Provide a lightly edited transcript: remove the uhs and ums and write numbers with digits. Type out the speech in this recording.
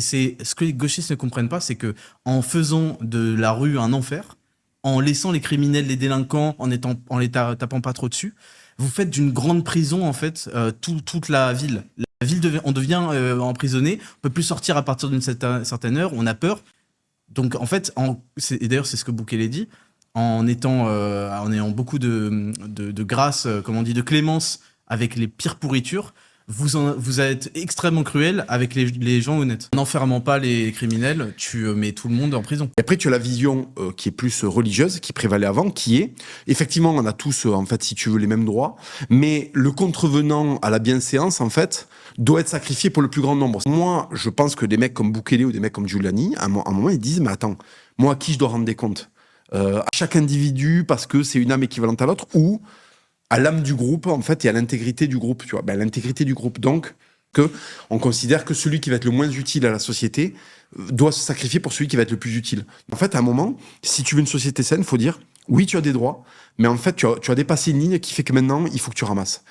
C'est ce que les gauchistes ne comprennent pas, c'est que en faisant de la rue un enfer, en laissant les criminels, les délinquants, en les tapant pas trop dessus, vous faites d'une grande prison en fait toute la ville. La ville on devient emprisonné, on peut plus sortir à partir d'une certaine heure, on a peur. Donc en fait, et d'ailleurs c'est ce que Bukele dit, en ayant beaucoup de grâce, comme on dit, de clémence avec les pires pourritures, vous êtes extrêmement cruel avec les gens honnêtes. N'enfermant pas les criminels, tu mets tout le monde en prison. Et après, tu as la vision qui est plus religieuse, qui prévalait avant, qui est, effectivement, on a tous, en fait, si tu veux, les mêmes droits, mais le contrevenant à la bienséance, en fait, doit être sacrifié pour le plus grand nombre. Moi, je pense que des mecs comme Bukele ou des mecs comme Giuliani, à un moment, ils disent, mais attends, moi, à qui je dois rendre des comptes à chaque individu, parce que c'est une âme équivalente à l'autre, ou à l'âme du groupe, en fait, et à l'intégrité du groupe, tu vois. Ben, l'intégrité du groupe, donc, on considère que celui qui va être le moins utile à la société doit se sacrifier pour celui qui va être le plus utile. En fait, à un moment, si tu veux une société saine, il faut dire, oui, tu as des droits, mais en fait, tu as dépassé une ligne qui fait que maintenant, il faut que tu ramasses.